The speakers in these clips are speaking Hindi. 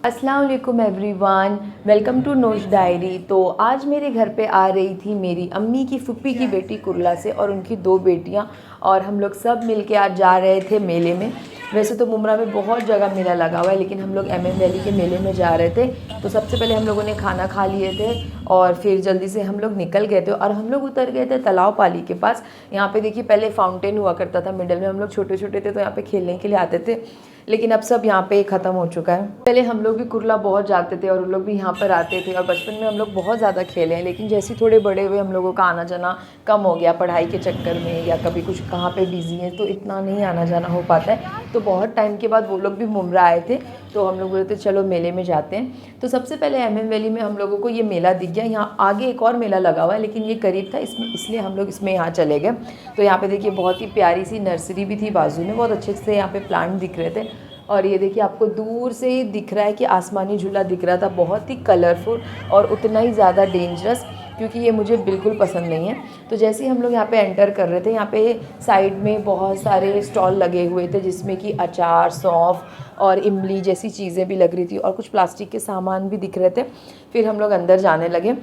अस्सलाम वालेकुम एवरीवन, वेलकम टू नोश डायरी। तो आज मेरे घर पे आ रही थी मेरी अम्मी की फुप्पी की बेटी कुरला से और उनकी 2 बेटियां, और हम लोग सब मिलके आज जा रहे थे मेले में। वैसे तो मुमरा में बहुत जगह मेला लगा हुआ है, लेकिन हम लोग MM वैली के मेले में जा रहे थे। तो सबसे पहले हम लोगों ने खाना खा लिए थे और फिर जल्दी से हम लोग निकल गए थे और हम लोग उतर गए थे तालाब पाली के पास। यहाँ पे देखिए पहले फाउंटेन हुआ करता था मिडल में, हम लोग छोटे छोटे थे तो यहाँ पे खेलने के लिए आते थे, लेकिन अब सब यहाँ पे ख़त्म हो चुका है। पहले हम लोग भी कुरला बहुत जाते थे और उन लोग भी यहाँ पर आते थे और बचपन में हम लोग बहुत ज़्यादा खेले हैं, लेकिन जैसे थोड़े बड़े हुए हम लोगों का आना जाना कम हो गया पढ़ाई के चक्कर में, या कभी कुछ कहाँ पे बिज़ी है तो इतना नहीं आना जाना हो पाता है। तो बहुत टाइम के बाद वो लोग भी मुमरा आए थे तो हम लोग बोले थे चलो मेले में जाते हैं। तो सबसे पहले MM वैली में हम लोगों को ये मेला दिख गया। यहाँ आगे एक और मेला लगा हुआ है लेकिन ये करीब था इसमें, इसलिए हम लोग इसमें यहाँ चले गए। तो यहाँ पे देखिए बहुत ही प्यारी सी नर्सरी भी थी बाजू में, बहुत अच्छे से यहाँ पे प्लांट दिख रहे थे। और ये देखिए आपको दूर से ही दिख रहा है कि आसमानी झूला दिख रहा था, बहुत ही कलरफुल और उतना ही ज़्यादा डेंजरस, क्योंकि ये मुझे बिल्कुल पसंद नहीं है। तो जैसे ही हम लोग यहाँ पे एंटर कर रहे थे, यहाँ पे साइड में बहुत सारे स्टॉल लगे हुए थे जिसमें कि अचार, सौंफ और इमली जैसी चीज़ें भी लग रही थी और कुछ प्लास्टिक के सामान भी दिख रहे थे। फिर हम लोग अंदर जाने लगे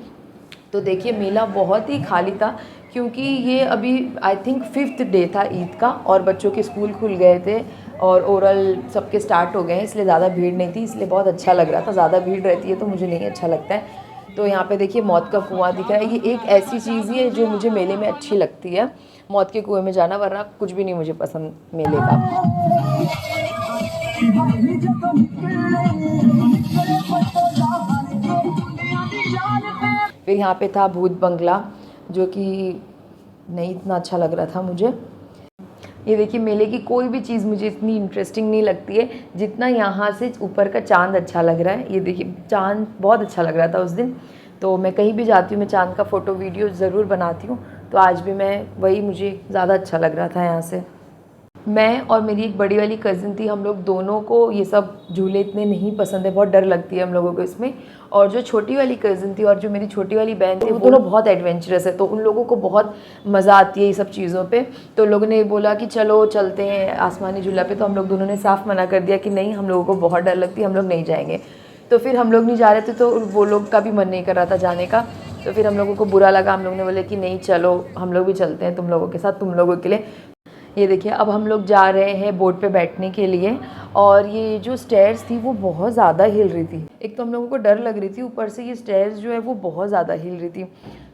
तो देखिए मेला बहुत ही खाली था, क्योंकि ये अभी आई थिंक 5th डे था ईद का और बच्चों के स्कूल खुल गए थे और ओरल सबके स्टार्ट हो गए हैं, इसलिए ज़्यादा भीड़ नहीं थी, इसलिए बहुत अच्छा लग रहा था। ज़्यादा भीड़ रहती है तो मुझे नहीं अच्छा लगता है। तो यहाँ पे देखिए मौत का कुआं दिख रहा है, ये एक ऐसी चीज़ ही है जो मुझे मेले में अच्छी लगती है, मौत के कुएं में जाना, वरना कुछ भी नहीं मुझे पसंद मेले का। फिर यहाँ पे था भूत बंगला, जो कि नहीं इतना अच्छा लग रहा था मुझे। ये देखिए मेले की कोई भी चीज़ मुझे इतनी इंटरेस्टिंग नहीं लगती है जितना यहाँ से ऊपर का चांद अच्छा लग रहा है। ये देखिए चांद बहुत अच्छा लग रहा था उस दिन। तो मैं कहीं भी जाती हूँ मैं चांद का फ़ोटो वीडियो ज़रूर बनाती हूँ, तो आज भी मैं वही, मुझे ज़्यादा अच्छा लग रहा था यहाँ से। मैं और मेरी एक बड़ी वाली कज़िन थी, हम लोग दोनों को ये सब झूले इतने नहीं पसंद है, बहुत डर लगती है हम लोगों को इसमें। और जो छोटी वाली कज़िन थी और जो मेरी छोटी वाली बहन थी, वो दोनों बहुत एडवेंचरस है, तो उन लोगों को बहुत मज़ा आती है ये सब चीज़ों पे। तो लोगों ने बोला कि चलो चलते हैं आसमानी झूला पे, तो हम लोग दोनों ने साफ मना कर दिया कि नहीं, हम लोगों को बहुत डर लगती है, हम लोग नहीं जाएंगे। तो फिर हम लोग नहीं जा रहे थे तो वो लोग का भी मन नहीं कर रहा था जाने का, तो फिर हम लोगों को बुरा लगा, हम लोग ने बोले कि नहीं चलो हम लोग भी चलते हैं तुम लोगों के साथ, तुम लोगों के लिए। ये देखिए अब हम लोग जा रहे हैं बोट पे बैठने के लिए, और ये जो स्टेयर्स थी वो बहुत ज़्यादा हिल रही थी। एक तो हम लोगों को डर लग रही थी, ऊपर से ये स्टेयर्स जो है वो बहुत ज़्यादा हिल रही थी।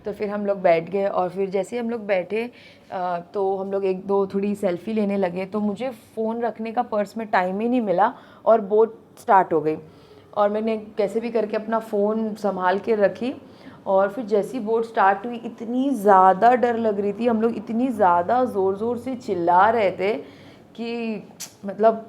तो फिर हम लोग बैठ गए और फिर जैसे हम लोग बैठे तो हम लोग एक दो थोड़ी सेल्फ़ी लेने लगे, तो मुझे फ़ोन रखने का पर्स में टाइम ही नहीं मिला और बोट स्टार्ट हो गई, और मैंने कैसे भी करके अपना फ़ोन संभाल के रखी। और फिर जैसी बोट स्टार्ट हुई इतनी ज़्यादा डर लग रही थी, हम लोग इतनी ज़्यादा ज़ोर ज़ोर से चिल्ला रहे थे कि मतलब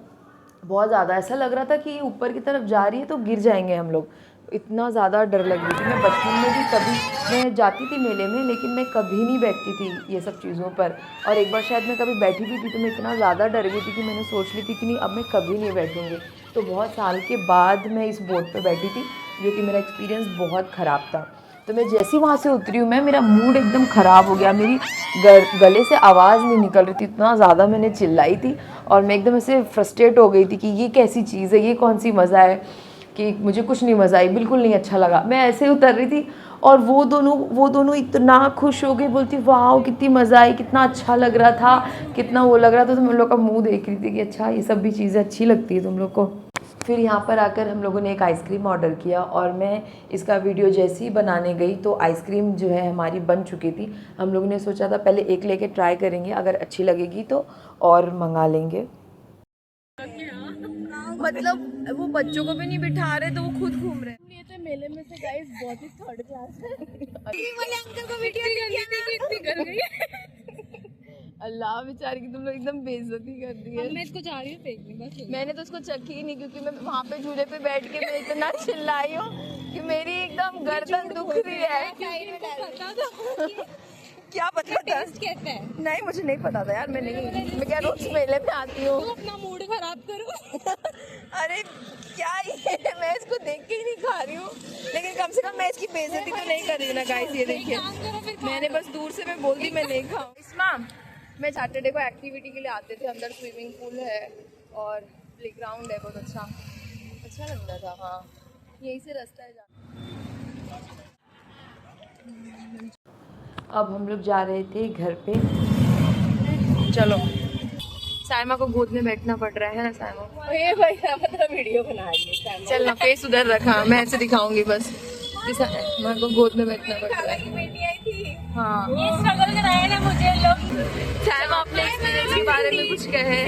बहुत ज़्यादा ऐसा लग रहा था कि ऊपर की तरफ जा रही है तो गिर जाएंगे हम लोग, इतना ज़्यादा डर लग रही थी। मैं बचपन में भी कभी मैं जाती थी मेले में, लेकिन मैं कभी नहीं बैठती थी ये सब चीज़ों पर, और एक बार शायद मैं कभी बैठी भी थी तो मैं इतना ज़्यादा डर गई थी कि मैंने सोच ली थी कि नहीं अब मैं कभी नहीं बैठूँगी। तो बहुत साल के बाद मैं इस बोट पर बैठी थी, जो कि मेरा एक्सपीरियंस बहुत ख़राब था। तो मैं जैसे वहाँ से उतरी हूँ, मेरा मूड एकदम ख़राब हो गया, मेरी गले से आवाज़ नहीं निकल रही थी, इतना ज़्यादा मैंने चिल्लाई थी, और मैं एकदम ऐसे फ्रस्ट्रेट हो गई थी कि ये कैसी चीज़ है, ये कौन सी मज़ा है, कि मुझे कुछ नहीं मज़ा आई, बिल्कुल नहीं अच्छा लगा। मैं ऐसे उतर रही थी और वो दोनों इतना खुश हो गई, बोलती वाह कितनी मज़ा आई, कितना अच्छा लग रहा था, कितना वो लग रहा था। तो हम लोग का मुँह देख रही थी कि अच्छा ये सब भी चीज़ें अच्छी लगती है तुम लोग को। फिर यहाँ पर आकर हम लोगों ने एक आइसक्रीम ऑर्डर किया, और मैं इसका वीडियो जैसे ही बनाने गई तो आइसक्रीम जो है हमारी बन चुकी थी। हम लोगों ने सोचा था पहले एक लेके ट्राई करेंगे, अगर अच्छी लगेगी तो और मंगा लेंगे। मतलब वो बच्चों को भी नहीं बिठा रहे तो वो खुद घूम रहे हैं। ये तो मेले में से गाइस बहुत ही थर्ड क्लास है। ये वाले अंकल को वीडियो कर गई। अल्लाह बेचारी की तुम लोग एकदम बेइज्जती कर दी है। मैं इसको जा रही हूँ फेंकने बस। मैंने तो उसको चखी ही नहीं, क्योंकि मैं वहाँ पे झूले पे बैठ के मैं इतना चिल्लाई हूँ कि मेरी एकदम गर्दन दुख रही है। क्या पता था टेस्ट कैसा है? नहीं मुझे नहीं पता था यार, मैं क्या रोज मेले में आती हूँ। तो अपना मूड खराब करो। अरे क्या ये, मैं इसको देख के ही नहीं खा रही हूँ, लेकिन कम से कम मैं इसकी बेइज्जती तो नहीं कर रही हूँ ना गाइस। ये देखिए मैंने बस दूर से मैं बोल दी मैं नहीं खाऊँ। इसमा मैं सैटरडे को एक्टिविटी के लिए आते थे, अंदर स्विमिंग पूल है और प्लेग्राउंड है बहुत अच्छा, अच्छा लग रहा था। हाँ, यहीं से रास्ता है जा। अब हम लोग जा रहे थे घर पे। चलो, साइमा को गोद में बैठना पड़ रहा है ना साइमा। ये भाई मतलब वीडियो बना रही है। चल ना, फेस उधर रखा, मैं ऐसे दिखाऊंगी बस। साइमा को गोद में बैठना पड़ रहा है। बेटी आई थी। हाँ, ये स्ट्रगल कराया ना मुझे लोग। साइमा अपने एक्सपीरियंस के बारे में कुछ कहे।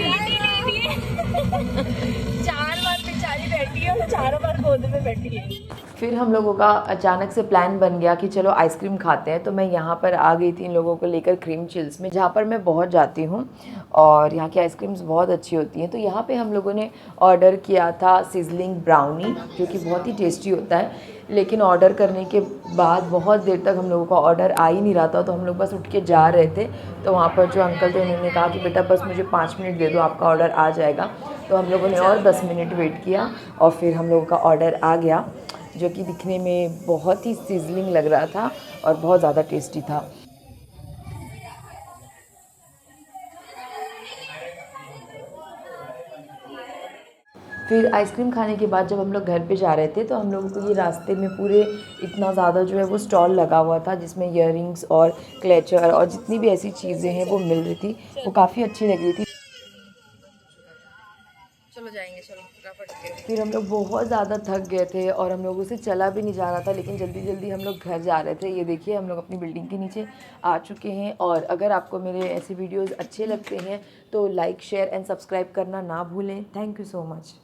4 बार बेचारी बैठी है और 4 बार गोद में बैठी है। फिर हम लोगों का अचानक से प्लान बन गया कि चलो आइसक्रीम खाते हैं। तो मैं यहाँ पर आ गई थी इन लोगों को लेकर क्रीम चिल्स में, जहाँ पर मैं बहुत जाती हूँ और यहाँ की आइसक्रीम्स बहुत अच्छी होती हैं। तो यहाँ पे हम लोगों ने ऑर्डर किया था सिजलिंग ब्राउनी, जो कि बहुत ही टेस्टी होता है। लेकिन ऑर्डर करने के बाद बहुत देर तक हम लोगों का ऑर्डर आ ही नहीं रहा था, तो हम लोग बस उठ के जा रहे थे। तो वहाँ पर जो अंकल थे उन्होंने कहा कि बेटा बस मुझे 5 मिनट दे दो, आपका ऑर्डर आ जाएगा। तो हम लोगों ने और 10 मिनट वेट किया और फिर हम लोगों का ऑर्डर आ गया, जो कि दिखने में बहुत ही सिजलिंग लग रहा था और बहुत ज़्यादा टेस्टी था। फिर आइसक्रीम खाने के बाद जब हम लोग घर पे जा रहे थे तो हम लोगों को ये रास्ते में पूरे इतना ज़्यादा जो है वो स्टॉल लगा हुआ था, जिसमें इयररिंग्स और क्लेचर और जितनी भी ऐसी चीज़ें हैं वो मिल रही थी। वो काफ़ी अच्छी लग रही थी। चलो जाएंगे, चलो फटाफट से। फिर हम लोग बहुत ज़्यादा थक गए थे और हम लोगों से चला भी नहीं जा रहा था, लेकिन जल्दी जल्दी हम लोग घर जा रहे थे। ये देखिए हम लोग अपनी बिल्डिंग के नीचे आ चुके हैं। और अगर आपको मेरे ऐसे वीडियोज़ अच्छे लगते हैं तो लाइक शेयर एंड सब्सक्राइब करना ना भूलें। Thank you so much.